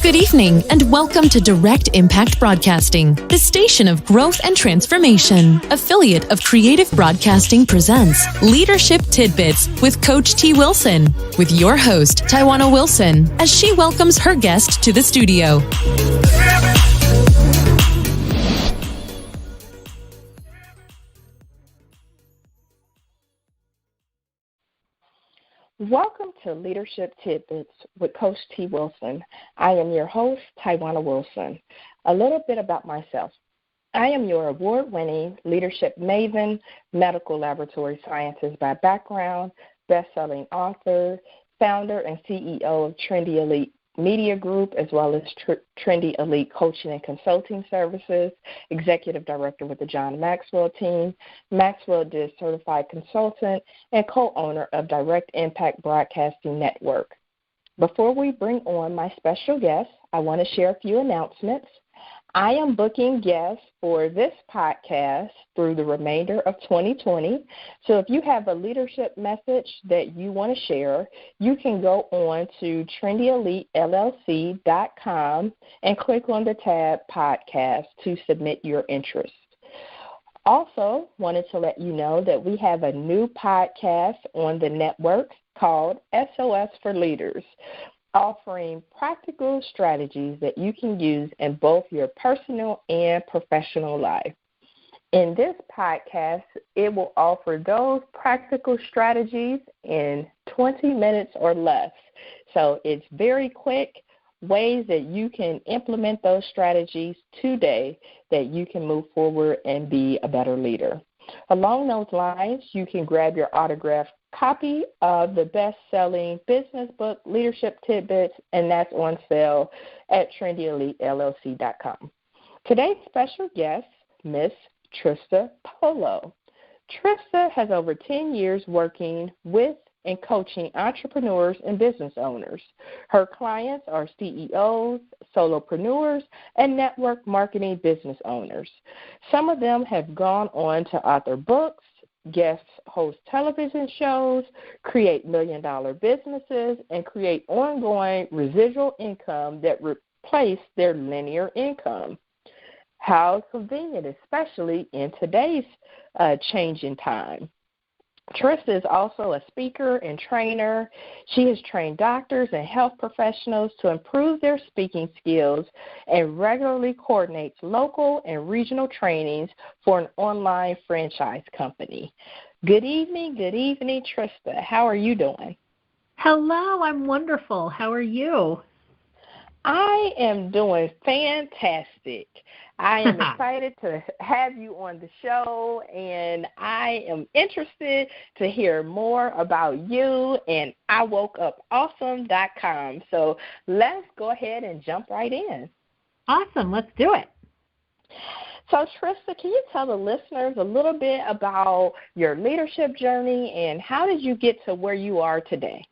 Good evening, and welcome to Direct Impact Broadcasting, the station of growth and transformation. Affiliate of Creative Broadcasting presents Leadership Tidbits with Coach T. Wilson, with your host, Tawana Wilson, as she welcomes her guest to the studio. Welcome to Leadership Tidbits with Coach T. Wilson. I am your host, Tawana Wilson. A little bit about myself. I am your award-winning leadership maven, medical laboratory scientist by background, best-selling author, founder and CEO of Trendy Elite Media Group, as well as Trendy Elite Coaching and Consulting Services, Executive Director with the John Maxwell team, Maxwell Diz Certified Consultant, and co-owner of Direct Impact Broadcasting Network. Before we bring on my special guest, I want to share a few announcements. I am booking guests for this podcast through the remainder of 2020. So if you have a leadership message that you want to share, you can go on to trendyelitellc.com and click on the tab podcast to submit your interest. Also, wanted to let you know that we have a new podcast on the network called SOS for Leaders, offering practical strategies that you can use in both your personal and professional life. In this podcast, it will offer those practical strategies in 20 minutes or less. So it's very quick ways that you can implement those strategies today that you can move forward and be a better leader. Along those lines, you can grab your autographed copy of the best-selling business book, Leadership Tidbits, and that's on sale at trendyelitellc.com. Today's special guest, Miss Trista Polo. Trista has over 10 years working with and coaching entrepreneurs and business owners. Her clients are CEOs, Solo-Preneurs, and network marketing business owners. Some of them have gone on to author books, guest host television shows, create million-dollar businesses, and create ongoing residual income that replace their linear income. How convenient, especially in today's changing time. Trista is also a speaker and trainer. She has trained doctors and health professionals to improve their speaking skills and regularly coordinates local and regional trainings for an online franchise company. Good evening, Trista. How are you doing? Hello, I'm wonderful. How are you? I am doing fantastic. I am excited to have you on the show, and I am interested to hear more about you and IWokeUpAwesome.com. So let's go ahead and jump right in. Awesome. Let's do it. So, Trista, can you tell the listeners a little bit about your leadership journey and how did you get to where you are today?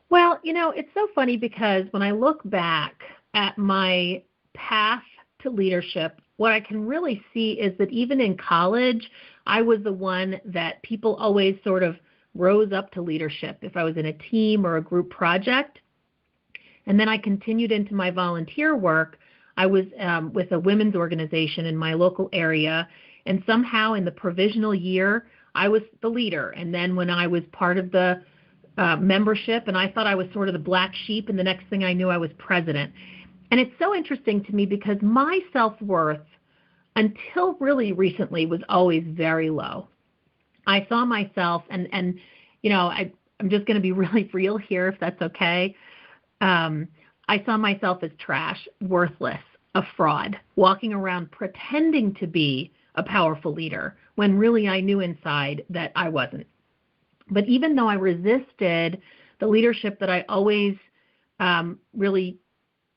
Well, it's so funny because when I look back at my path to leadership, what I can really see is that even in college, I was the one that people always sort of rose up to leadership if I was in a team or a group project. And then I continued into my volunteer work. I was with a women's organization in my local area, and somehow in the provisional year, I was the leader. And then when I was part of the membership, and I thought I was sort of the black sheep, and the next thing I knew, I was president. And it's so interesting to me because my self-worth, until really recently, was always very low. I saw myself, and I'm just going to be really real here, if that's okay. I saw myself as trash, worthless, a fraud, walking around pretending to be a powerful leader when really I knew inside that I wasn't. But even though I resisted the leadership that I always really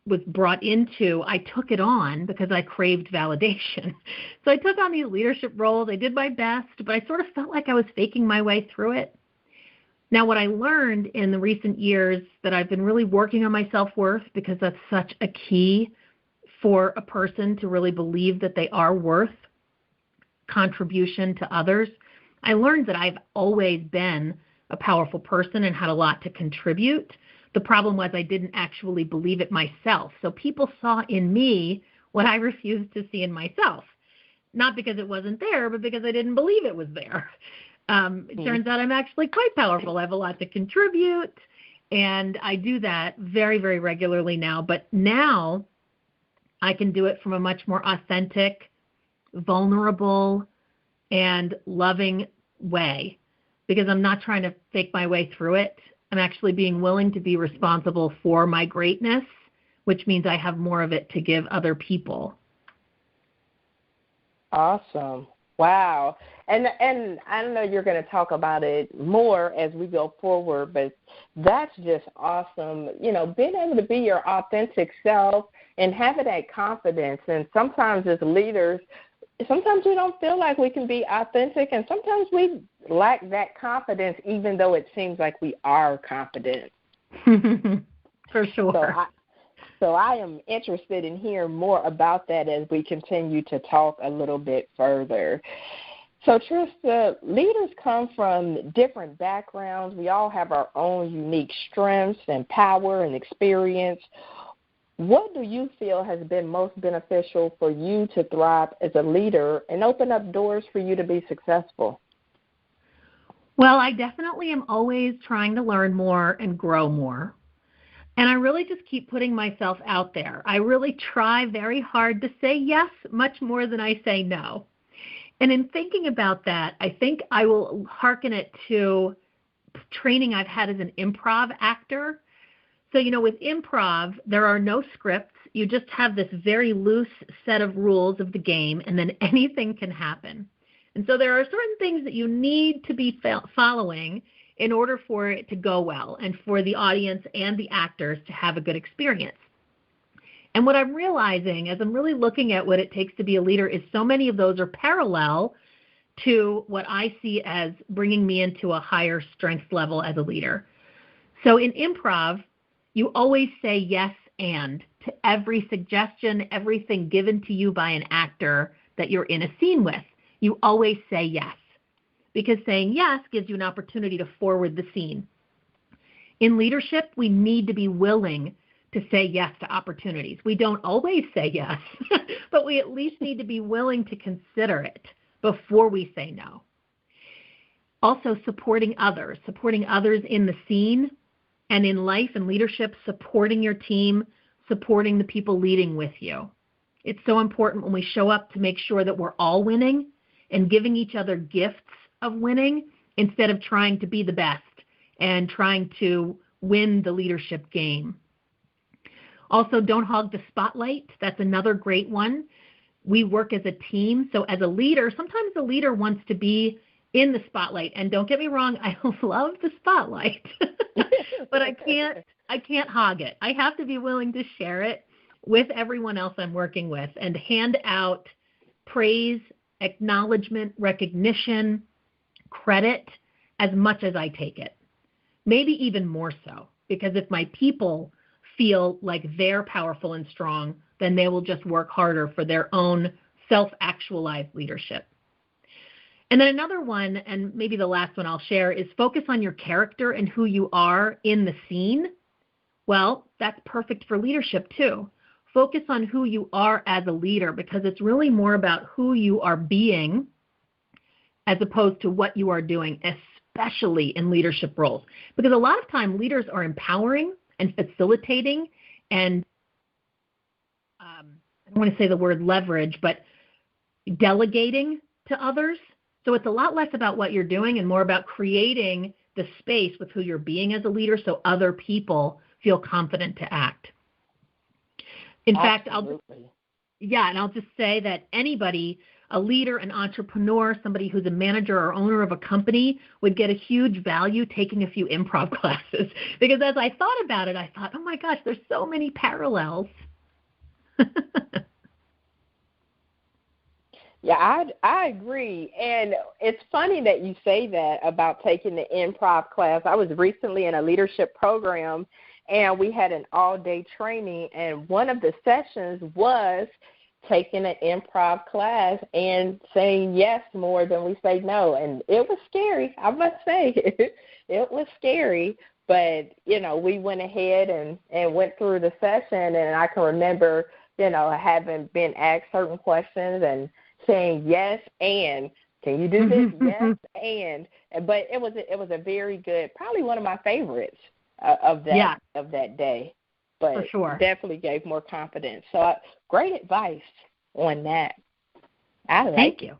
was brought into, I took it on because I craved validation. So I took on these leadership roles. I did my best, but I sort of felt like I was faking my way through it. Now, what I learned in the recent years that I've been really working on my self-worth, because that's such a key for a person to really believe that they are worth contribution to others. I learned that I've always been a powerful person and had a lot to contribute, The problem was I didn't actually believe it myself. So people saw in me what I refused to see in myself, not because it wasn't there, but because I didn't believe it was there. It turns out I'm actually quite powerful. I have a lot to contribute, and I do that very, very regularly now. But now I can do it from a much more authentic, vulnerable, and loving way, because I'm not trying to fake my way through it. I'm actually being willing to be responsible for my greatness, which means I have more of it to give other people. Awesome. Wow. And I know you're going to talk about it more as we go forward, but that's just awesome. You know, being able to be your authentic self and having that confidence. And sometimes as leaders, sometimes we don't feel like we can be authentic, and sometimes we lack that confidence, even though it seems like we are confident. For sure. So I am interested in hearing more about that as we continue to talk a little bit further. So, Trista, leaders come from different backgrounds. We all have our own unique strengths and power and experience. What do you feel has been most beneficial for you to thrive as a leader and open up doors for you to be successful? Well, I definitely am always trying to learn more and grow more. And I really just keep putting myself out there. I really try very hard to say yes much more than I say no. And in thinking about that, I think I will hearken it to training I've had as an improv actor. So, you know, with improv, there are no scripts. You just have this very loose set of rules of the game, and then anything can happen. And so there are certain things that you need to be following in order for it to go well and for the audience and the actors to have a good experience. And what I'm realizing as I'm really looking at what it takes to be a leader is so many of those are parallel to what I see as bringing me into a higher strength level as a leader. So in improv, you always say yes and to every suggestion, everything given to you by an actor that you're in a scene with. You always say yes, because saying yes gives you an opportunity to forward the scene. In leadership, we need to be willing to say yes to opportunities. We don't always say yes, but we at least need to be willing to consider it before we say no. Also, supporting others in the scene and in life and leadership, supporting your team, supporting the people leading with you. It's so important when we show up to make sure that we're all winning and giving each other gifts of winning instead of trying to be the best and trying to win the leadership game. Also, don't hog the spotlight. That's another great one. We work as a team. So as a leader, sometimes the leader wants to be in the spotlight. And don't get me wrong, I love the spotlight, but I can't hog it. I have to be willing to share it with everyone else I'm working with and hand out praise, acknowledgement, recognition, credit as much as I take it. Maybe even more so, because if my people feel like they're powerful and strong, then they will just work harder for their own self-actualized leadership. And then another one, and maybe the last one I'll share, is focus on your character and who you are in the scene. Well, that's perfect for leadership too. Focus on who you are as a leader, because it's really more about who you are being as opposed to what you are doing, especially in leadership roles. Because a lot of time leaders are empowering and facilitating and I don't want to say the word leverage, but delegating to others. So it's a lot less about what you're doing and more about creating the space with who you're being as a leader so other people feel confident to act. In fact, I'll just say that anybody, a leader, an entrepreneur, somebody who's a manager or owner of a company would get a huge value taking a few improv classes. Because as I thought about it, I thought, oh my gosh, there's so many parallels. Yeah, I agree. And it's funny that you say that about taking the improv class. I was recently in a leadership program, and we had an all-day training, and one of the sessions was taking an improv class and saying yes more than we say no. And it was scary, I must say. It was scary, But, we went ahead and went through the session, and I can remember, having been asked certain questions and saying yes, and can you do this? Yes, and. But it was a very good, probably one of my favorites of that day. But for sure. Definitely gave more confidence. So great advice on that. Thank you.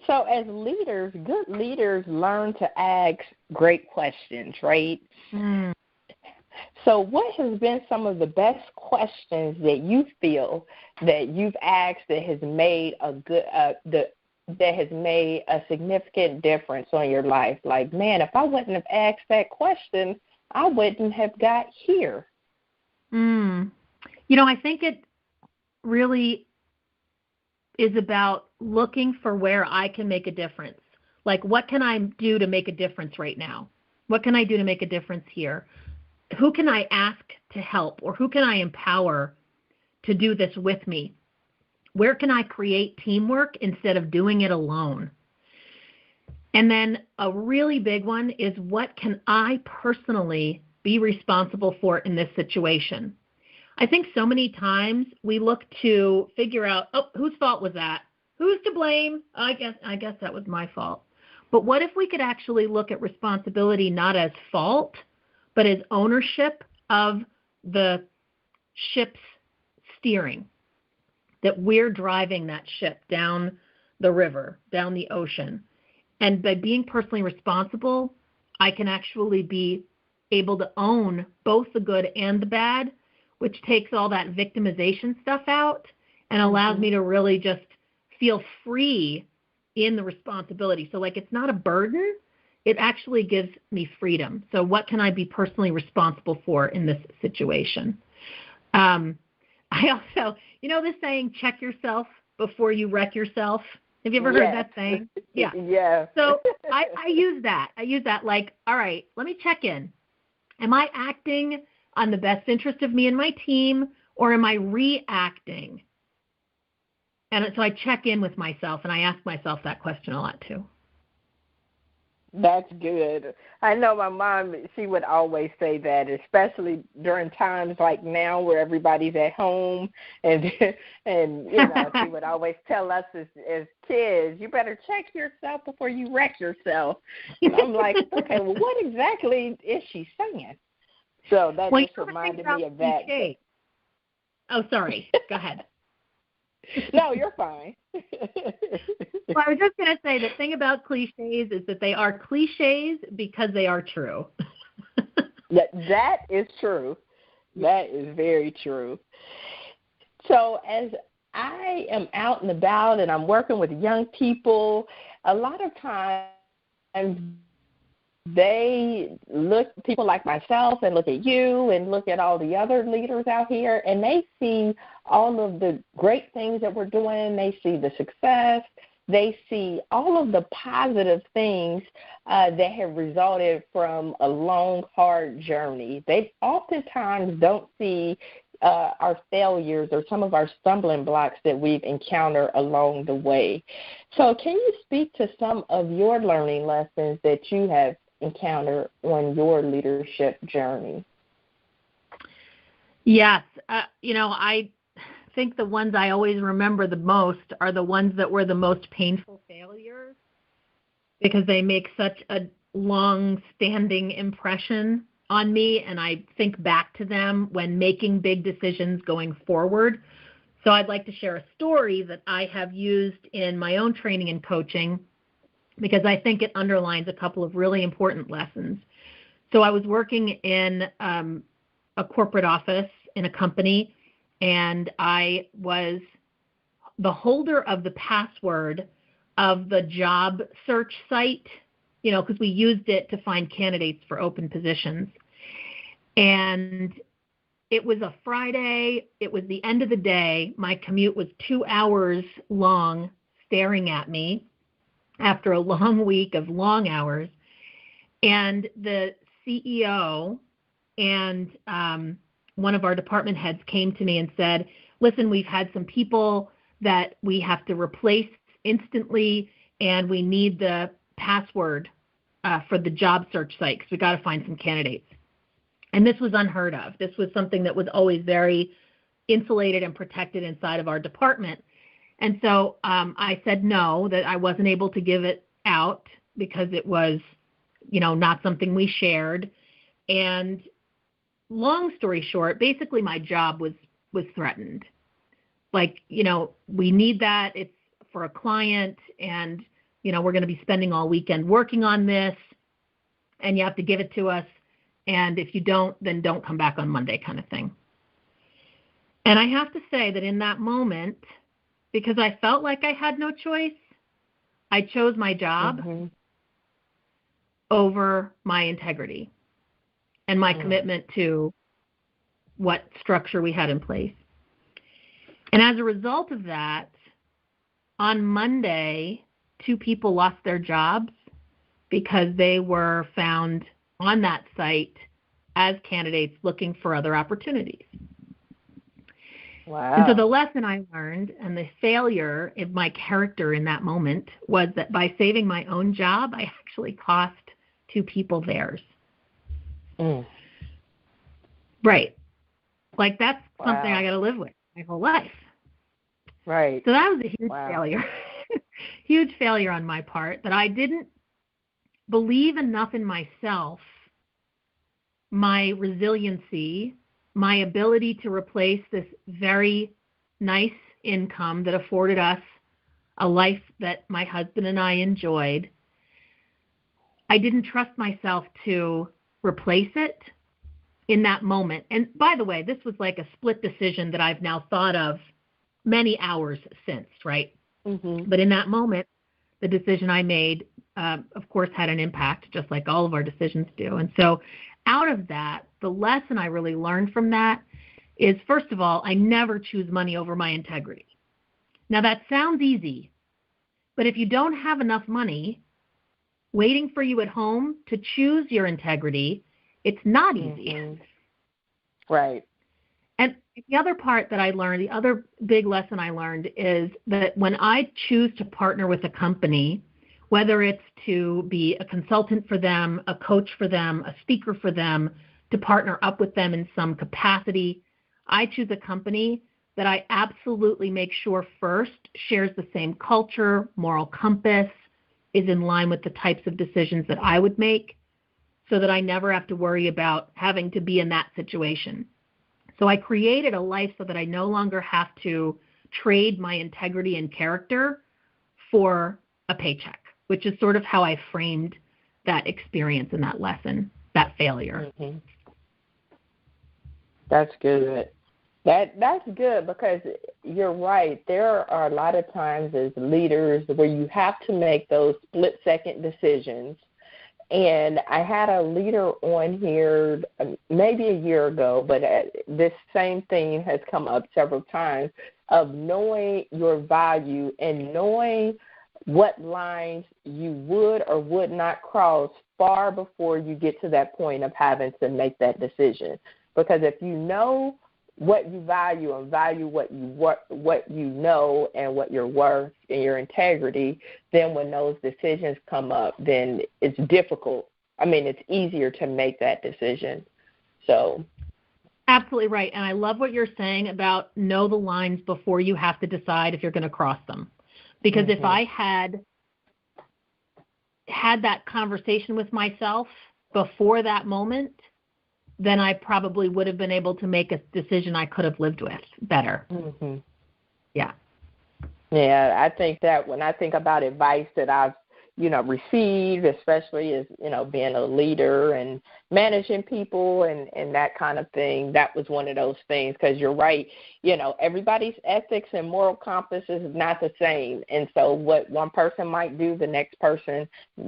So as leaders, good leaders learn to ask great questions, right? Mm. So what has been some of the best questions that you feel that you've asked that has made that has made a significant difference on your life? Like, man, if I wouldn't have asked that question, I wouldn't have got here. I think it really is about looking for where I can make a difference. Like, what can I do to make a difference right now? What can I do to make a difference here? Who can I ask to help, or who can I empower to do this with me? Where can I create teamwork instead of doing it alone? And then a really big one is, what can I personally be responsible for in this situation? I think so many times we look to figure out, whose fault was that? Who's to blame? I guess that was my fault. But what if we could actually look at responsibility not as fault, but as ownership of the ship's steering, that we're driving that ship down the river, down the ocean. And by being personally responsible, I can actually be able to own both the good and the bad, which takes all that victimization stuff out and allows me to really just feel free in the responsibility. So, like, it's not a burden. It actually gives me freedom. So what can I be personally responsible for in this situation? I also, this saying, check yourself before you wreck yourself. Have you ever heard that saying? Yeah. Yeah. So I use that. Like, all right, let me check in. Am I acting on the best interest of me and my team, or am I reacting? And so I check in with myself, and I ask myself that question a lot too. That's good. I know my mom, she would always say that, especially during times like now where everybody's at home, and she would always tell us as kids, you better check yourself before you wreck yourself. And I'm like, okay, well, what exactly is she saying? So that just reminded me of that. Cliché. Oh, sorry. Go ahead. No, you're fine. Well, I was just going to say, the thing about cliches is that they are cliches because they are true. That is true. That is very true. So as I am out and about and I'm working with young people, a lot of times they look at people like myself and look at you and look at all the other leaders out here, and they see all of the great things that we're doing. They see the success. They see all of the positive things that have resulted from a long, hard journey. They oftentimes don't see our failures or some of our stumbling blocks that we've encountered along the way. So can you speak to some of your learning lessons that you have encountered on your leadership journey? Yes. I think the ones I always remember the most are the ones that were the most painful failures, because they make such a long-standing impression on me, and I think back to them when making big decisions going forward. So I'd like to share a story that I have used in my own training and coaching, because I think it underlines a couple of really important lessons. So I was working in a corporate office in a company, and I was the holder of the password of the job search site, because we used it to find candidates for open positions. And it was a Friday. It was the end of the day. My commute was 2 hours long, staring at me after a long week of long hours. And the CEO and one of our department heads came to me and said, listen, we've had some people that we have to replace instantly, and we need the password for the job search site because we got to find some candidates. And this was unheard of. This was something that was always very insulated and protected inside of our department. And so I said no, that I wasn't able to give it out because it was, not something we shared. And long story short, basically my job was threatened. Like, we need that. It's for a client, and, we're going to be spending all weekend working on this, and you have to give it to us. And if you don't, then don't come back on Monday, kind of thing. And I have to say that in that moment, because I felt like I had no choice, I chose my job over my integrity and my commitment to what structure we had in place. And as a result of that, on Monday, 2 people lost their jobs because they were found on that site as candidates looking for other opportunities. Wow. And so the lesson I learned and the failure of my character in that moment was that by saving my own job, I actually cost 2 people theirs. Right. Like, that's something I got to live with my whole life. Right. So that was a huge failure. Huge failure on my part, that I didn't believe enough in myself, my resiliency, my ability to replace this very nice income that afforded us a life that my husband and I enjoyed. I didn't trust myself to replace it in that moment. And by the way, this was like a split decision that I've now thought of many hours since, right? But in that moment, the decision I made, of course, had an impact, just like all of our decisions do. And so out of that, the lesson I really learned from that is, first of all, I never choose money over my integrity. Now, that sounds easy, but if you don't have enough money waiting for you at home to choose your integrity, it's not easy. Right. And the other part that I learned, the other big lesson I learned, is that when I choose to partner with a company, whether it's to be a consultant for them, a coach for them, a speaker for them, to partner up with them in some capacity, I choose a company that I absolutely make sure first shares the same culture, moral compass, is in line with the types of decisions that I would make, so that I never have to worry about having to be in that situation. So I created a life so that I no longer have to trade my integrity and character for a paycheck, which is sort of how I framed that experience and that lesson, that failure. That's good. That's good, because you're right. There are a lot of times as leaders where you have to make those split-second decisions. And I had a leader on here maybe a year ago, but this same thing has come up several times, of knowing your value and knowing what lines you would or would not cross far before you get to that point of having to make that decision. Because if you know what you value and value what you know and what you're worth and your integrity, then when those decisions come up, then it's difficult. I mean, it's easier to make that decision. So, absolutely right. And I love what you're saying about know the lines before you have to decide if you're going to cross them. Because if I had that conversation with myself before that moment, then I probably would have been able to make a decision I could have lived with better. Yeah. Yeah, I think that when I think about advice that I've, received, especially as, being a leader and managing people and that kind of thing, that was one of those things, because you're right, everybody's ethics and moral compass is not the same. And so what one person might do, the next person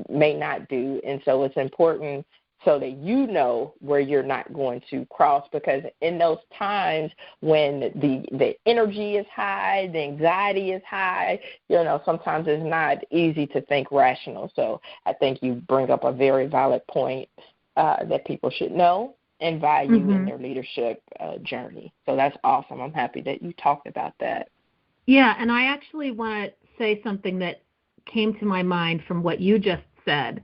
may not do. And so it's important so that you know where you're not going to cross, because in those times when the energy is high, the anxiety is high, sometimes it's not easy to think rational. So I think you bring up a very valid point that people should know and value in their leadership journey. So that's awesome. I'm happy that you talked about that. Yeah, and I actually want to say something that came to my mind from what you just said.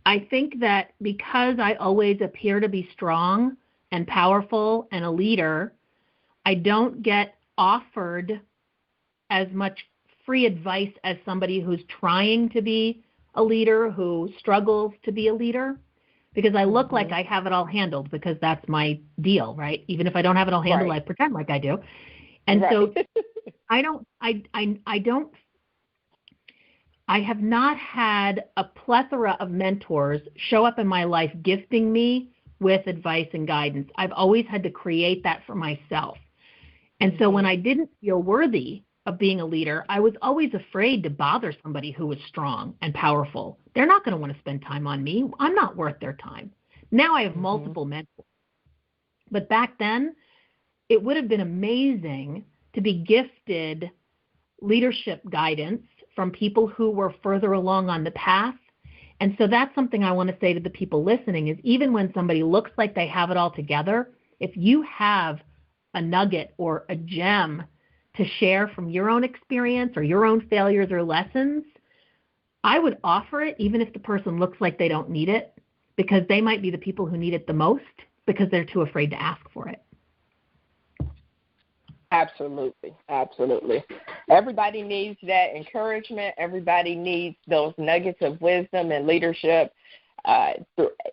I think that because I always appear to be strong and powerful and a leader, I don't get offered as much free advice as somebody who's trying to be a leader, who struggles to be a leader, because I look like I have it all handled, because that's my deal, right? Even if I don't have it all handled, I pretend like I do. And so I have not had a plethora of mentors show up in my life gifting me with advice and guidance. I've always had to create that for myself. And so when I didn't feel worthy of being a leader, I was always afraid to bother somebody who was strong and powerful. They're not going to want to spend time on me. I'm not worth their time. Now I have multiple mentors. But back then, it would have been amazing to be gifted leadership guidance from people who were further along on the path. And so that's something I want to say to the people listening is, even when somebody looks like they have it all together, if you have a nugget or a gem to share from your own experience or your own failures or lessons, I would offer it even if the person looks like they don't need it, because they might be the people who need it the most because they're too afraid to ask for it. Absolutely. Absolutely. Everybody needs that encouragement. Everybody needs those nuggets of wisdom and leadership,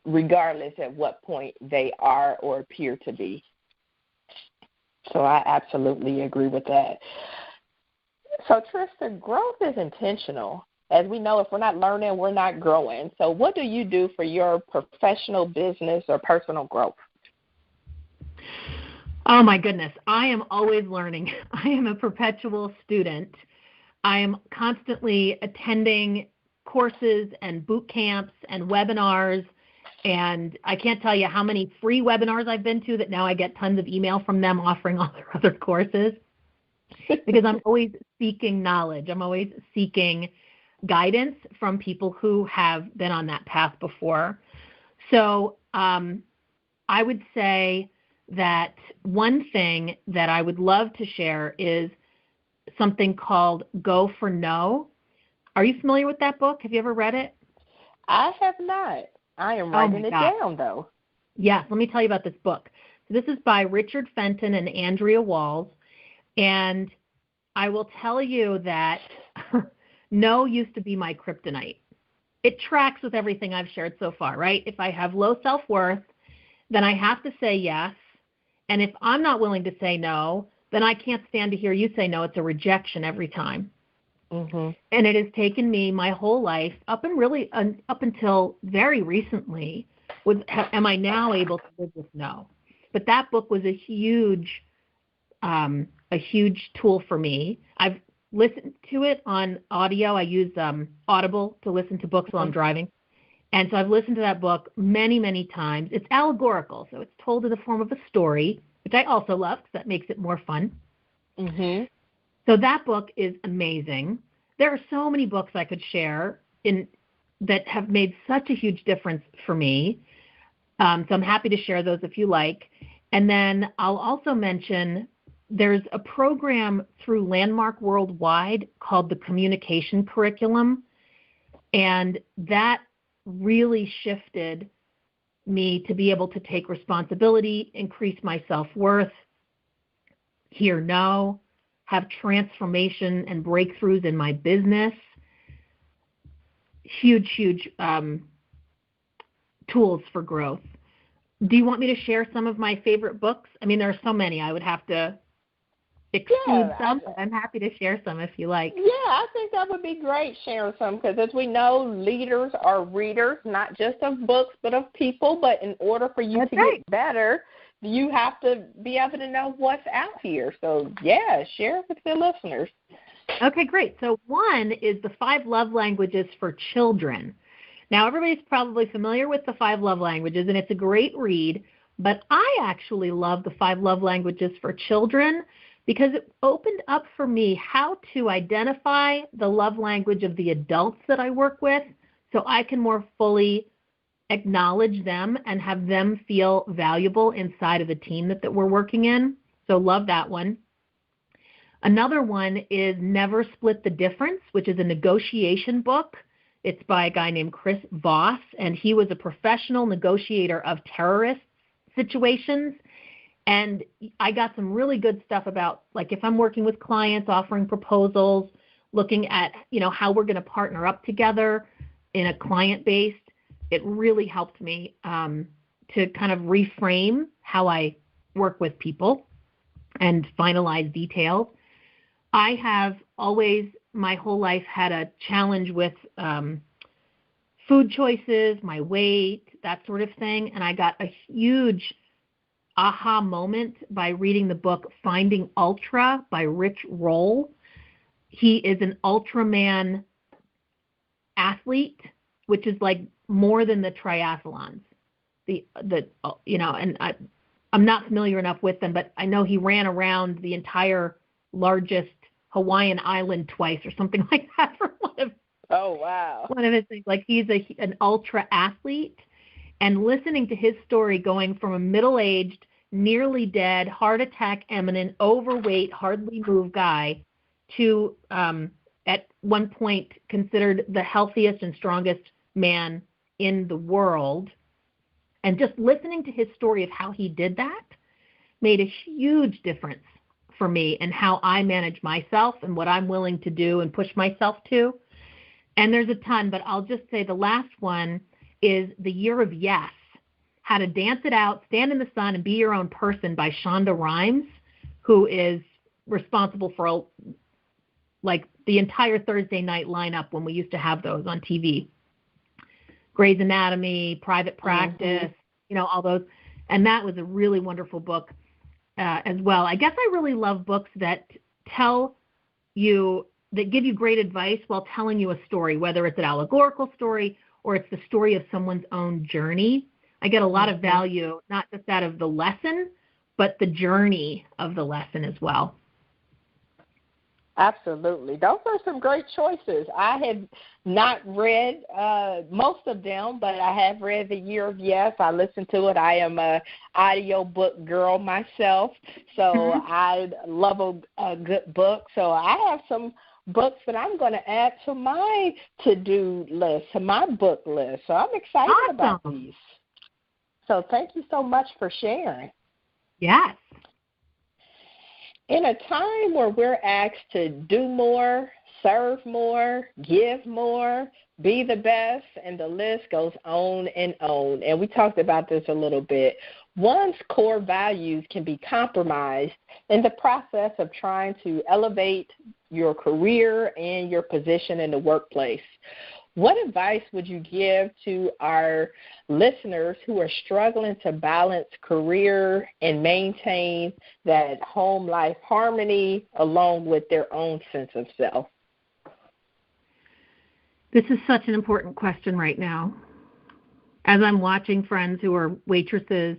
regardless at what point they are or appear to be. So I absolutely agree with that. So, Trista, growth is intentional. As we know, if we're not learning, we're not growing. So what do you do for your professional, business, or personal growth? Oh, my goodness. I am always learning. I am a perpetual student. I am constantly attending courses and boot camps and webinars. And I can't tell you how many free webinars I've been to that now I get tons of email from them offering all their other courses, because I'm always seeking knowledge. I'm always seeking guidance from people who have been on that path before. So I would say that one thing that I would love to share is something called Go for No. Are you familiar with that book? Have you ever read it? I have not. I am writing it down, though. Yes, let me tell you about this book. So this is by Richard Fenton and Andrea Walls, and I will tell you that no used to be my kryptonite. It tracks with everything I've shared so far, right? If I have low self-worth, then I have to say yes. And if I'm not willing to say no, then I can't stand to hear you say no. It's a rejection every time. And it has taken me my whole life up until very recently am I now able to live with no. But that book was a huge tool for me. I've listened to it on audio. I use Audible to listen to books while I'm driving. And so I've listened to that book many, many times. It's allegorical, so it's told in the form of a story, which I also love because that makes it more fun. So that book is amazing. There are so many books I could share that have made such a huge difference for me. So I'm happy to share those if you like. And then I'll also mention there's a program through Landmark Worldwide called the Communication Curriculum, and that really shifted me to be able to take responsibility, increase my self-worth, hear no, have transformation and breakthroughs in my business. Huge tools for growth. Do you want me to share some of my favorite books? I mean, there are so many. I would have to exclude some, but I'm happy to share some if you like. Yeah, I think that would be great sharing some, because as we know, leaders are readers, not just of books, but of people. But in order for you to get better, you have to be able to know what's out here. So, yeah, share it with the listeners. Okay, great. So one is the 5 Love Languages for Children. Now, everybody's probably familiar with the 5 Love Languages, and it's a great read, but I actually love the 5 Love Languages for Children because it opened up for me how to identify the love language of the adults that I work with so I can more fully acknowledge them and have them feel valuable inside of the team that we're working in. So love that one. Another one is Never Split the Difference, which is a negotiation book. It's by a guy named Chris Voss, and he was a professional negotiator of terrorist situations. And I got some really good stuff about, like, if I'm working with clients, offering proposals, looking at, how we're going to partner up together in a client-based. It really helped me to kind of reframe how I work with people and finalize details. I have always, my whole life, had a challenge with food choices, my weight, that sort of thing. And I got a huge aha moment by reading the book Finding Ultra by Rich Roll. He is an Ultraman athlete, which is like more than the triathlons. I'm not familiar enough with them, but I know he ran around the entire largest Hawaiian island twice or something like that for one of his things. Like, he's an ultra athlete, and listening to his story, going from a middle-aged, nearly dead, heart attack imminent, overweight, hardly move guy to at one point considered the healthiest and strongest man in the world. And just listening to his story of how he did that made a huge difference for me and how I manage myself and what I'm willing to do and push myself to. And there's a ton, but I'll just say the last one is The Year of Yes, How to Dance It Out, Stand in the Sun, and Be Your Own Person by Shonda Rhimes, who is responsible for the entire Thursday night lineup when we used to have those on TV. Grey's Anatomy, Private Practice, all those. And that was a really wonderful book as well. I guess I really love books that give you great advice while telling you a story, whether it's an allegorical story or it's the story of someone's own journey. I get a lot of value, not just out of the lesson, but the journey of the lesson as well. Absolutely. Those are some great choices. I have not read most of them, but I have read The Year of Yes. I listened to it. I am a audio book girl myself, so I love a good book. So I have some books that I'm going to add to my to-do list, to my book list. So I'm excited about these. So thank you so much for sharing. Yes. In a time where we're asked to do more, serve more, give more, be the best, and the list goes on and on, and we talked about this a little bit, one's core values can be compromised in the process of trying to elevate your career and your position in the workplace. What advice would you give to our listeners who are struggling to balance career and maintain that home life harmony along with their own sense of self? This is such an important question right now. As I'm watching friends who are waitresses,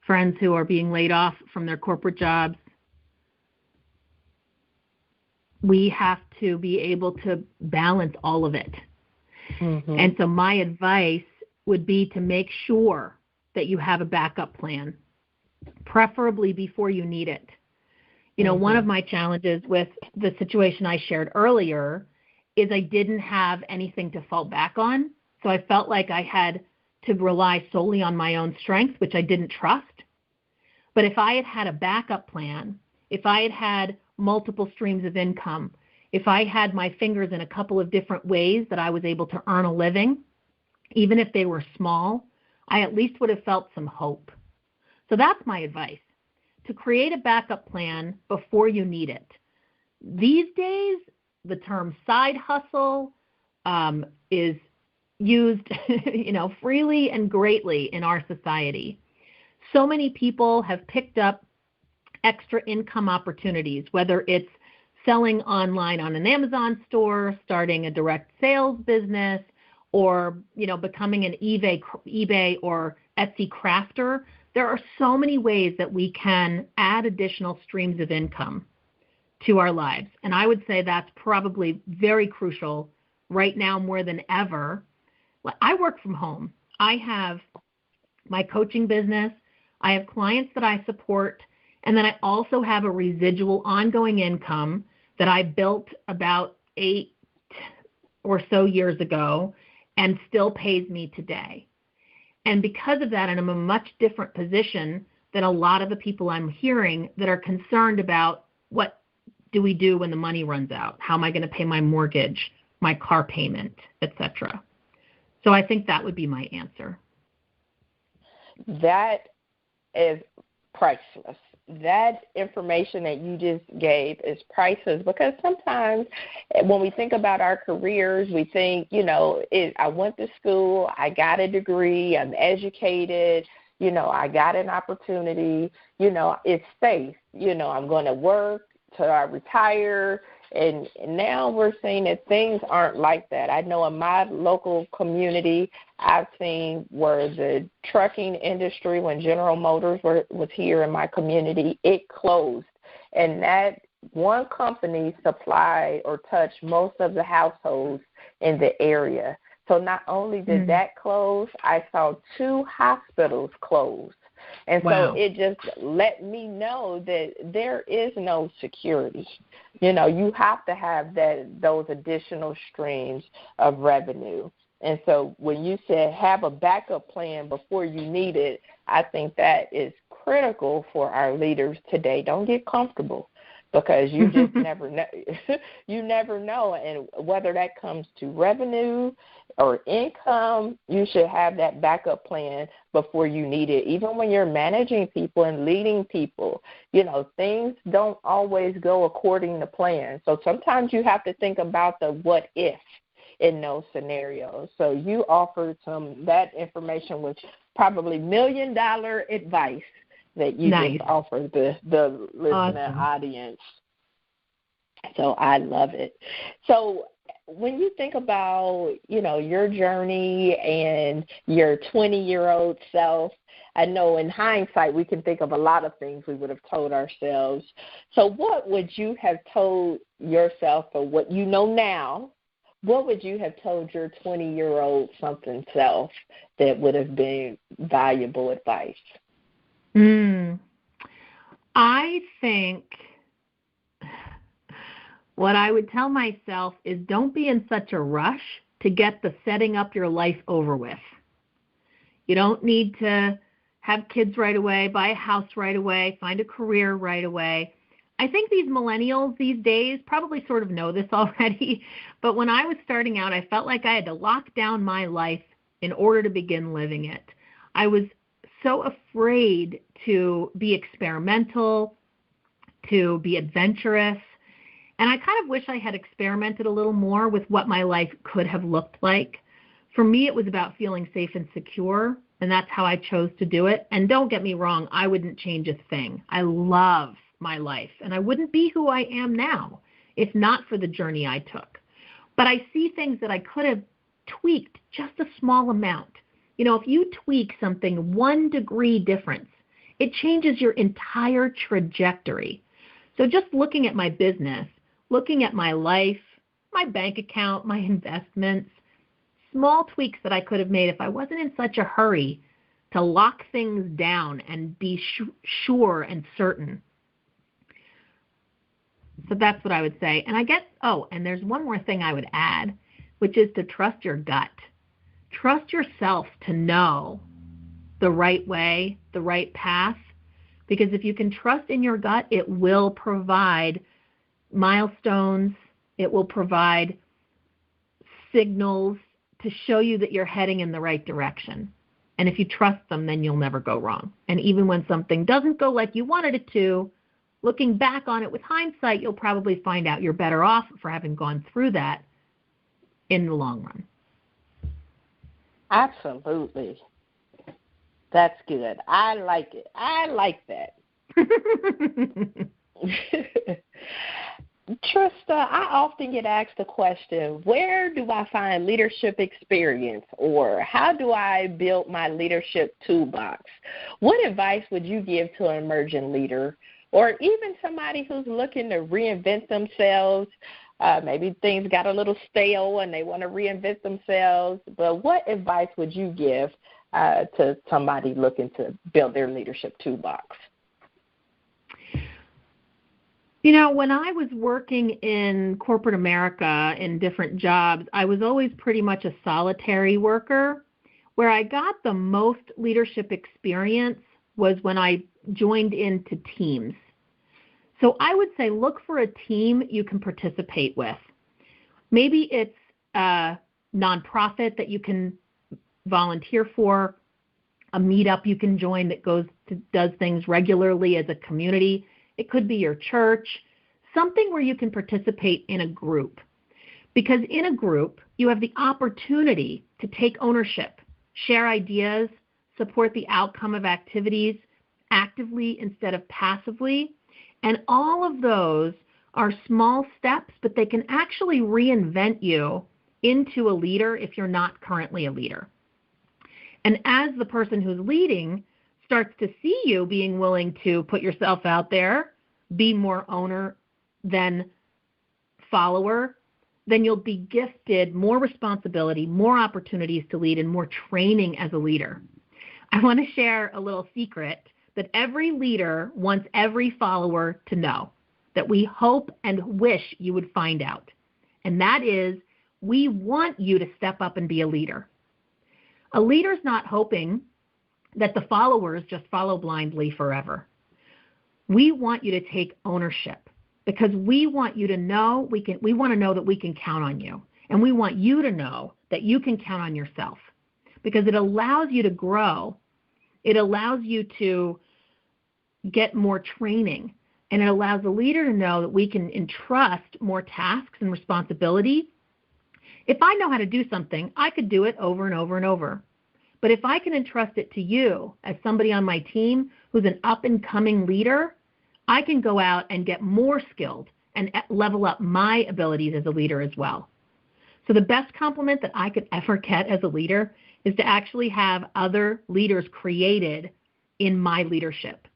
friends who are being laid off from their corporate jobs, we have to be able to balance all of it. And so my advice would be to make sure that you have a backup plan, preferably before you need it. One of my challenges with the situation I shared earlier is I didn't have anything to fall back on. So I felt like I had to rely solely on my own strength, which I didn't trust. But if I had had a backup plan, if I had had multiple streams of income, if I had my fingers in a couple of different ways that I was able to earn a living, even if they were small, I at least would have felt some hope. So that's my advice, to create a backup plan before you need it. These days, the term side hustle is used freely and greatly in our society. So many people have picked up extra income opportunities, whether it's selling online on an Amazon store, starting a direct sales business, or becoming an eBay or Etsy crafter. There are so many ways that we can add additional streams of income to our lives. And I would say that's probably very crucial right now more than ever. I work from home. I have my coaching business. I have clients that I support. And then I also have a residual ongoing income that I built about 8 or so years ago and still pays me today. And because of that, and I'm in a much different position than a lot of the people I'm hearing that are concerned about what do we do when the money runs out? How am I going to pay my mortgage, my car payment, etc.? So I think that would be my answer. That is priceless. That information that you just gave is priceless, because sometimes when we think about our careers, we think, I went to school, I got a degree, I'm educated, I got an opportunity, it's safe, I'm going to work till I retire. And now we're seeing that things aren't like that. I know in my local community, I've seen where the trucking industry, when General Motors was here in my community, it closed. And that one company supplied or touched most of the households in the area. So not only did that close, I saw 2 hospitals close. And so it just let me know that there is no security. You have to have those additional streams of revenue. And so when you said have a backup plan before you need it, I think that is critical for our leaders today. Don't get comfortable, because you just never know. You never know. And whether that comes to revenue or income, you should have that backup plan before you need it. Even when you're managing people and leading people, things don't always go according to plan. So sometimes you have to think about the what if in those scenarios. So you offered that information was probably $1 million advice that you just offered the listening audience. So I love it. So when you think about, your journey and your 20-year-old self, I know in hindsight we can think of a lot of things we would have told ourselves. So what would you have told yourself, or what you know now, what would you have told your 20-year-old something self that would have been valuable advice? I think what I would tell myself is don't be in such a rush to get the setting up your life over with. You don't need to have kids right away, buy a house right away, find a career right away. I think these millennials these days probably sort of know this already, but when I was starting out, I felt like I had to lock down my life in order to begin living it. I was so afraid to be experimental, to be adventurous, and I kind of wish I had experimented a little more with what my life could have looked like. For me, it was about feeling safe and secure, and that's how I chose to do it. And don't get me wrong, I wouldn't change a thing. I love my life, and I wouldn't be who I am now if not for the journey I took. But I see things that I could have tweaked just a small amount. If you tweak something 1 degree difference, it changes your entire trajectory. So just looking at my business, looking at my life, my bank account, my investments, small tweaks that I could have made if I wasn't in such a hurry to lock things down and be sure and certain. So that's what I would say. And and there's one more thing I would add, which is to trust your gut. Trust yourself to know the right way, the right path, because if you can trust in your gut, it will provide milestones, it will provide signals to show you that you're heading in the right direction. And if you trust them, then you'll never go wrong. And even when something doesn't go like you wanted it to, looking back on it with hindsight, you'll probably find out you're better off for having gone through that in the long run. Absolutely. That's good. I like it. I like that. Trista, I often get asked the question, where do I find leadership experience, or how do I build my leadership toolbox? What advice would you give to an emerging leader, or even somebody who's looking to reinvent themselves? Maybe things got a little stale and they want to reinvent themselves, but what advice would you give to somebody looking to build their leadership toolbox? When I was working in corporate America in different jobs, I was always pretty much a solitary worker. Where I got the most leadership experience was when I joined into teams. So I would say look for a team you can participate with. Maybe it's a nonprofit that you can volunteer for, a meetup you can join that does things regularly as a community. It could be your church, something where you can participate in a group. Because in a group, you have the opportunity to take ownership, share ideas, support the outcome of activities actively instead of passively. And all of those are small steps, but they can actually reinvent you into a leader if you're not currently a leader. And as the person who's leading starts to see you being willing to put yourself out there, be more owner than follower, then you'll be gifted more responsibility, more opportunities to lead, and more training as a leader. I want to share a little secret that every leader wants every follower to know, that we hope and wish you would find out. And that is, we want you to step up and be a leader. A leader's not hoping that the followers just follow blindly forever. We want you to take ownership because we want you to know we want to know that we can count on you. And we want you to know that you can count on yourself because it allows you to grow. It allows you to get more training, and it allows the leader to know that we can entrust more tasks and responsibility. If I know how to do something, I could do it over and over and over. But if I can entrust it to you as somebody on my team who's an up-and-coming leader, I can go out and get more skilled and level up my abilities as a leader as well. So the best compliment that I could ever get as a leader is to actually have other leaders created in my leadership.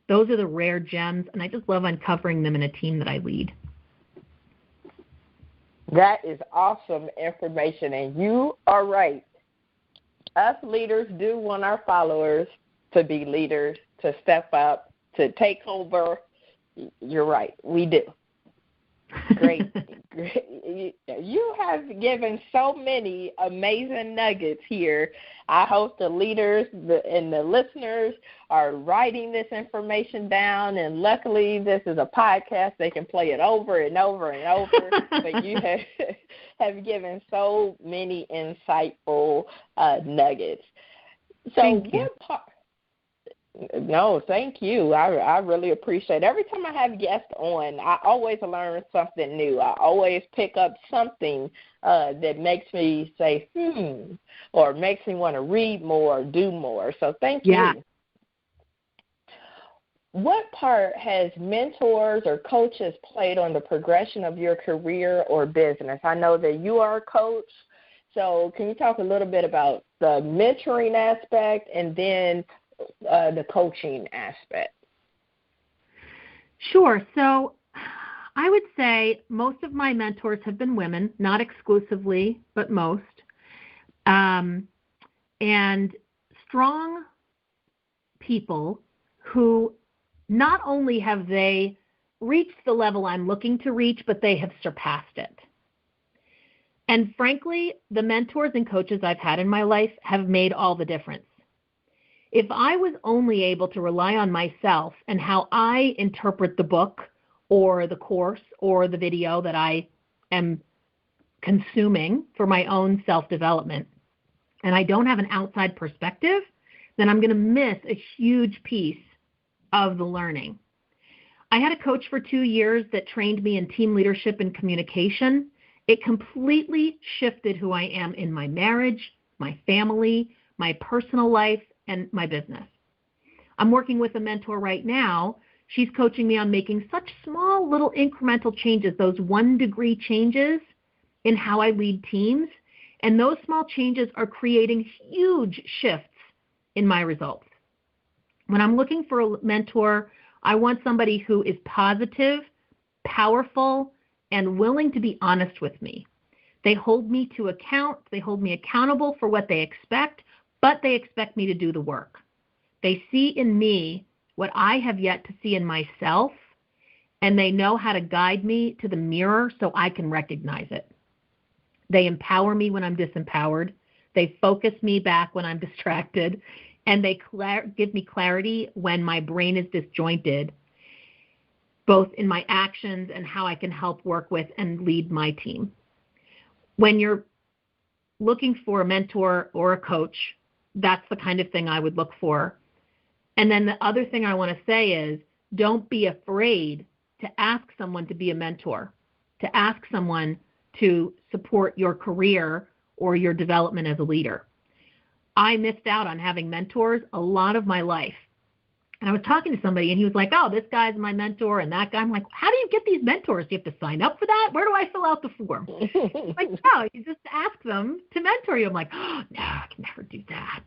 Those are the rare gems, and I just love uncovering them in a team that I lead. That is awesome information, and you are right. Us leaders do want our followers to be leaders, to step up, to take over. You're right. We do. Great. Great. You have given so many amazing nuggets here. I hope the leaders and the listeners are writing this information down, and luckily this is a podcast. They can play it over and over and over. But you have given so many insightful nuggets. So Thank you. No, thank you. I really appreciate it. Every time I have guests on, I always learn something new. I always pick up something that makes me say, or makes me want to read more or do more. So thank you. What part has mentors or coaches played on the progression of your career or business? I know that you are a coach, so can you talk a little bit about the mentoring aspect and then the coaching aspect? Sure. So I would say most of my mentors have been women, not exclusively, but most. And strong people who not only have they reached the level I'm looking to reach, but they have surpassed it. And frankly, the mentors and coaches I've had in my life have made all the difference. If I was only able to rely on myself and how I interpret the book or the course or the video that I am consuming for my own self-development, and I don't have an outside perspective, then I'm going to miss a huge piece of the learning. I had a coach for 2 years that trained me in team leadership and communication. It completely shifted who I am in my marriage, my family, my personal life, and my business. I'm working with a mentor right now. She's coaching me on making such small little incremental changes, those 1-degree changes in how I lead teams. And those small changes are creating huge shifts in my results. When I'm looking for a mentor, I want somebody who is positive, powerful, and willing to be honest with me. They hold me to account. They hold me accountable for what they expect, but they expect me to do the work. They see in me what I have yet to see in myself, and they know how to guide me to the mirror so I can recognize it. They empower me when I'm disempowered. They focus me back when I'm distracted, and they give me clarity when my brain is disjointed, both in my actions and how I can help work with and lead my team. When you're looking for a mentor or a coach, that's the kind of thing I would look for. And then the other thing I want to say is, don't be afraid to ask someone to be a mentor, to ask someone to support your career or your development as a leader. I missed out on having mentors a lot of my life. And I was talking to somebody, and he was like, oh, this guy's my mentor and that guy. I'm like, how do you get these mentors? Do you have to sign up for that? Where do I fill out the form? Like, no, you just ask them to mentor you. I'm like, oh, no, I can never do that.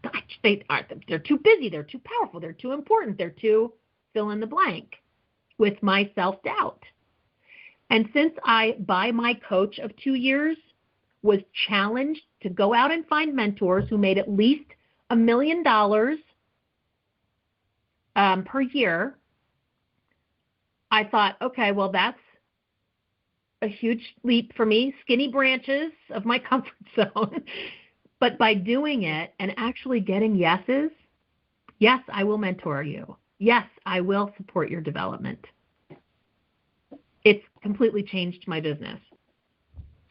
They're too busy. They're too powerful. They're too important. They're too fill in the blank with my self-doubt. And since I, by my coach of 2 years, was challenged to go out and find mentors who made at least $1 million per year, I thought, okay, well, that's a huge leap for me, skinny branches of my comfort zone. But by doing it and actually getting yeses, yes, I will mentor you. Yes, I will support your development. It's completely changed my business.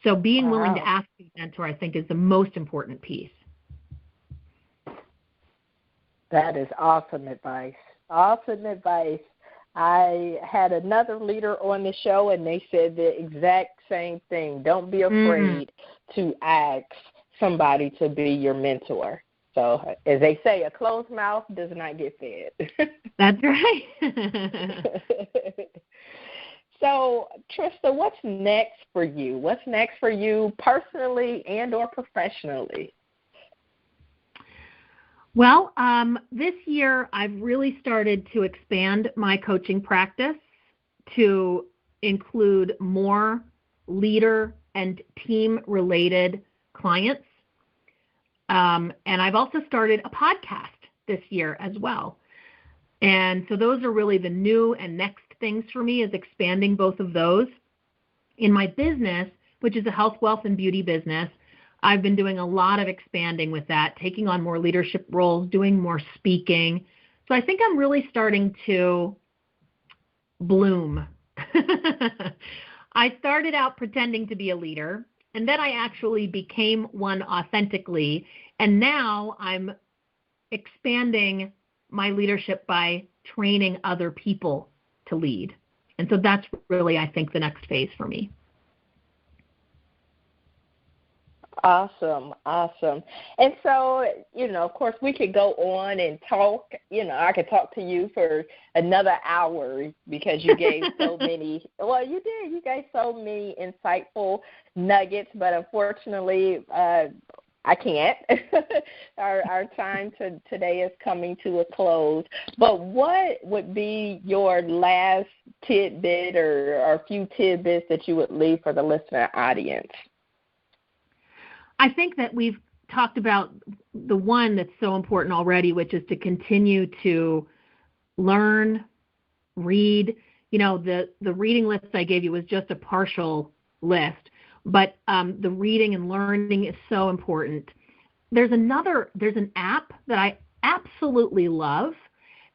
So being willing to ask a mentor, I think, is the most important piece. That is awesome advice. Awesome advice. I had another leader on the show, and they said the exact same thing. Don't be afraid to ask somebody to be your mentor. So, as they say, a closed mouth does not get fed. That's right. So, Trista, what's next for you? What's next for you personally and or professionally? Well, this year I've really started to expand my coaching practice to include more leader and team-related clients. And I've also started a podcast this year as well. And so those are really the new and next things for me, is expanding both of those. In my business, which is a health, wealth, and beauty business, I've been doing a lot of expanding with that, taking on more leadership roles, doing more speaking. So I think I'm really starting to bloom. I started out pretending to be a leader, and then I actually became one authentically. And now I'm expanding my leadership by training other people to lead. And so that's really, I think, the next phase for me. Awesome. And so, of course, we could go on and talk. I could talk to you for another hour because you gave so many. Well, you did. You gave so many insightful nuggets, but unfortunately, I can't. Our time today is coming to a close. But what would be your last tidbit or a few tidbits that you would leave for the listener audience? I think that we've talked about the one that's so important already, which is to continue to learn, read. The reading list I gave you was just a partial list, but the reading and learning is so important. There's an app that I absolutely love,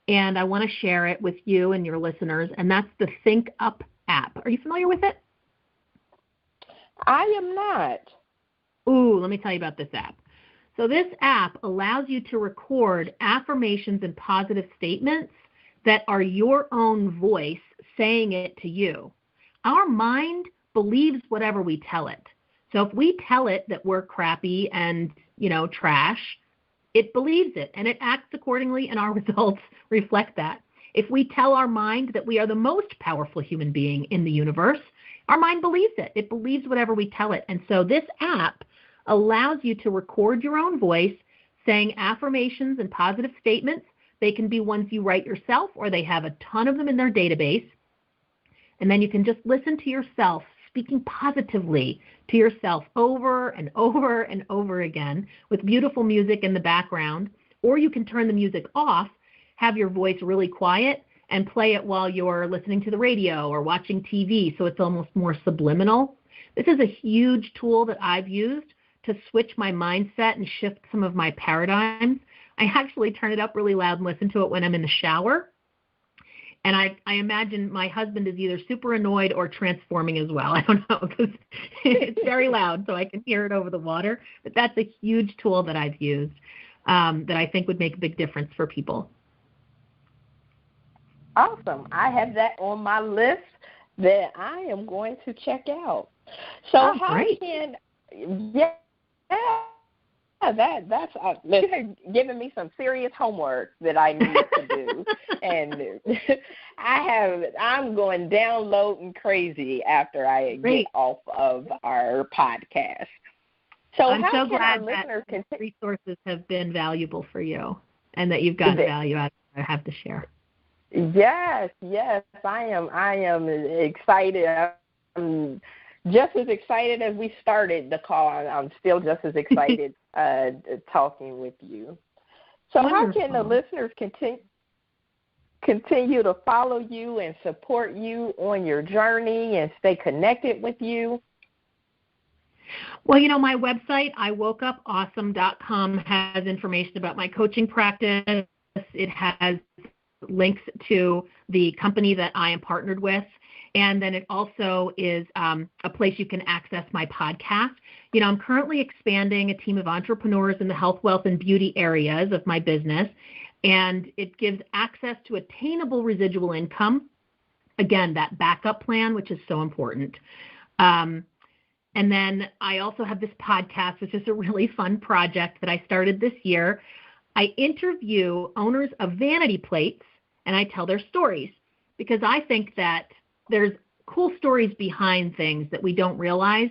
and I want to share it with you and your listeners, and that's the Think Up app. Are you familiar with it? I am not. Ooh, let me tell you about this app. So this app allows you to record affirmations and positive statements that are your own voice saying it to you. Our mind believes whatever we tell it. So if we tell it that we're crappy and, trash, it believes it and it acts accordingly, and our results reflect that. If we tell our mind that we are the most powerful human being in the universe, our mind believes it. It believes whatever we tell it. And so this app allows you to record your own voice saying affirmations and positive statements. They can be ones you write yourself, or they have a ton of them in their database. And then you can just listen to yourself speaking positively to yourself over and over and over again with beautiful music in the background. Or you can turn the music off, have your voice really quiet, and play it while you're listening to the radio or watching TV, so it's almost more subliminal. This is a huge tool that I've used to switch my mindset and shift some of my paradigms. I actually turn it up really loud and listen to it when I'm in the shower. And I imagine my husband is either super annoyed or transforming as well. I don't know, because it's very loud, so I can hear it over the water. But that's a huge tool that I've used that I think would make a big difference for people. Awesome. I have that on my list that I am going to check out. So how great. That's you're giving me some serious homework that I need to do, and I'm going downloading crazy after I get off of our podcast. So I'm how so can glad our listeners that resources have been valuable for you, and that you've gotten value out of it. I have to share. Yes, I am excited. I'm just as excited as we started the call. I'm still just as excited talking with you. So Wonderful. How can the listeners continue to follow you and support you on your journey and stay connected with you? Well, my website, iwokeupawesome.com, has information about my coaching practice. It has links to the company that I am partnered with. And then it also is a place you can access my podcast. I'm currently expanding a team of entrepreneurs in the health, wealth, and beauty areas of my business. And it gives access to attainable residual income. Again, that backup plan, which is so important. And then I also have this podcast, which is a really fun project that I started this year. I interview owners of vanity plates, and I tell their stories, because I think that there's cool stories behind things that we don't realize,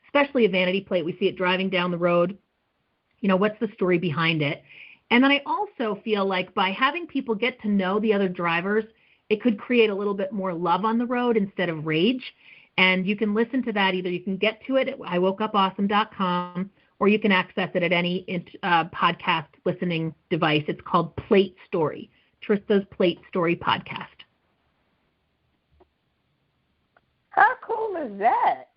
especially a vanity plate. We see it driving down the road. What's the story behind it? And then I also feel like by having people get to know the other drivers, it could create a little bit more love on the road instead of rage. And you can listen to that. Either you can get to it at iwokeupawesome.com, or you can access it at any podcast listening device. It's called Plate Story, Trista's Plate Story podcast. How cool is that?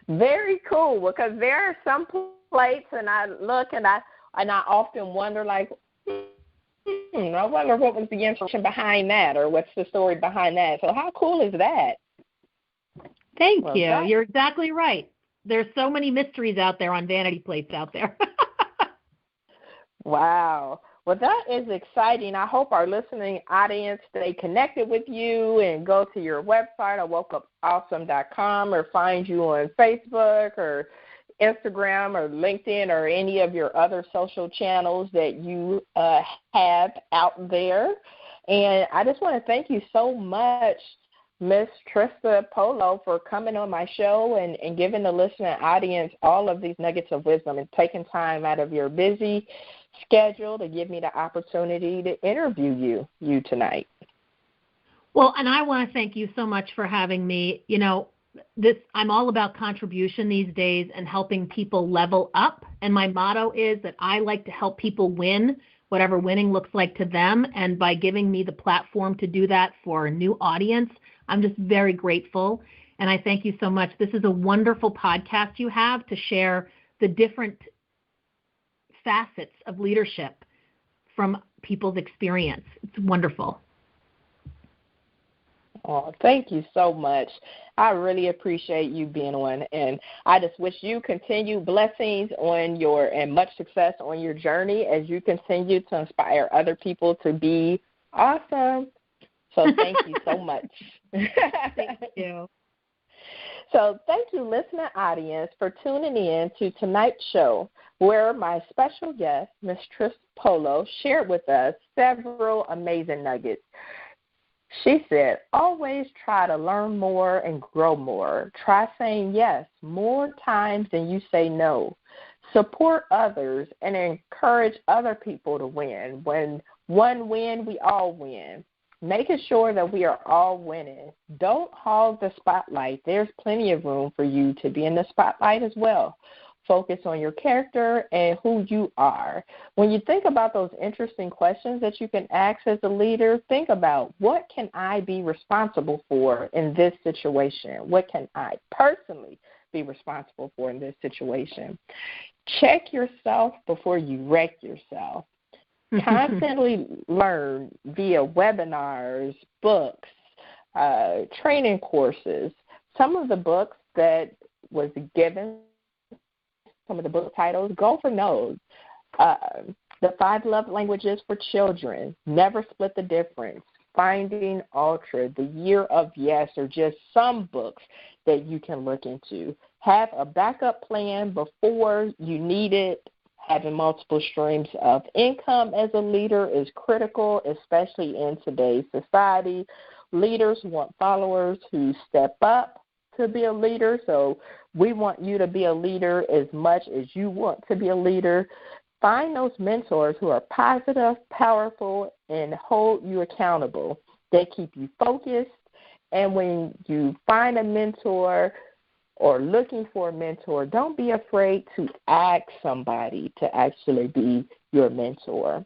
Very cool, because there are some plates, and I look and I often wonder, like, I wonder what was the information behind that, or what's the story behind that. So how cool is that? Thank you. You're exactly right. There's so many mysteries out there on vanity plates out there. Wow. Well, that is exciting. I hope our listening audience stay connected with you and go to your website, iwokeupawesome.com, or find you on Facebook or Instagram or LinkedIn or any of your other social channels that you have out there. And I just want to thank you so much, Miss Trista Polo, for coming on my show and giving the listening audience all of these nuggets of wisdom and taking time out of your busy schedule to give me the opportunity to interview you tonight. Well, and I want to thank you so much for having me. I'm all about contribution these days and helping people level up. And my motto is that I like to help people win, whatever winning looks like to them. And by giving me the platform to do that for a new audience, I'm just very grateful. And I thank you so much. This is a wonderful podcast you have to share the different facets of leadership from people's experience. It's wonderful. Oh, thank you so much. I really appreciate you being on, and I just wish you continued blessings and much success on your journey as you continue to inspire other people to be awesome. So thank you so much. Thank you. So thank you, listener audience, for tuning in to tonight's show, where my special guest, Ms. Trista Polo, shared with us several amazing nuggets. She said, always try to learn more and grow more. Try saying yes more times than you say no. Support others and encourage other people to win. When one wins, we all win. Making sure that we are all winning. Don't hog the spotlight. There's plenty of room for you to be in the spotlight as well. focus on your character and who you are. When you think about those interesting questions that you can ask as a leader, think about, what can I be responsible for in this situation? What can I personally be responsible for in this situation? Check yourself before you wreck yourself. Constantly learn via webinars, books, training courses. Some of the books that was given, some of the book titles, go for those. The 5 Love Languages for Children, Never Split the Difference, Finding Ultra, The Year of Yes, or just some books that you can look into. Have a backup plan before you need it. Having multiple streams of income as a leader is critical, especially in today's society. Leaders want followers who step up to be a leader, so we want you to be a leader as much as you want to be a leader. Find those mentors who are positive, powerful, and hold you accountable. They keep you focused, and when you find a mentor or looking for a mentor, don't be afraid to ask somebody to actually be your mentor.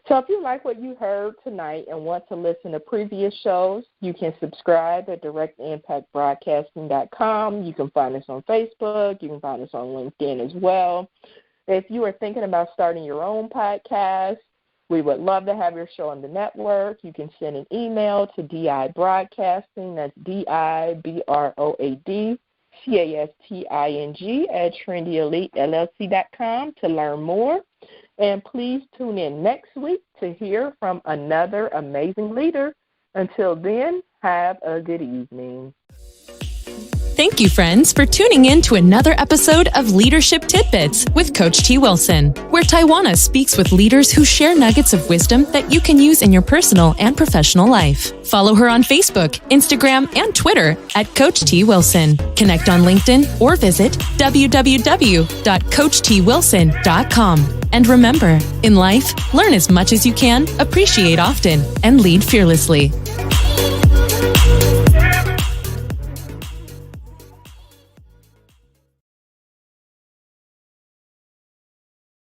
So if you like what you heard tonight and want to listen to previous shows, you can subscribe at directimpactbroadcasting.com. You can find us on Facebook. You can find us on LinkedIn as well. If you are thinking about starting your own podcast, we would love to have your show on the network. You can send an email to DI Broadcasting. That's DIBROADCASTING at TrendyEliteLLC.com to learn more. And please tune in next week to hear from another amazing leader. Until then, have a good evening. Thank you, friends, for tuning in to another episode of Leadership Tidbits with Coach T. Wilson, where Taiwana speaks with leaders who share nuggets of wisdom that you can use in your personal and professional life. Follow her on Facebook, Instagram, and Twitter at Coach T. Wilson. Connect on LinkedIn or visit www.coachtwilson.com. And remember, in life, learn as much as you can, appreciate often, and lead fearlessly.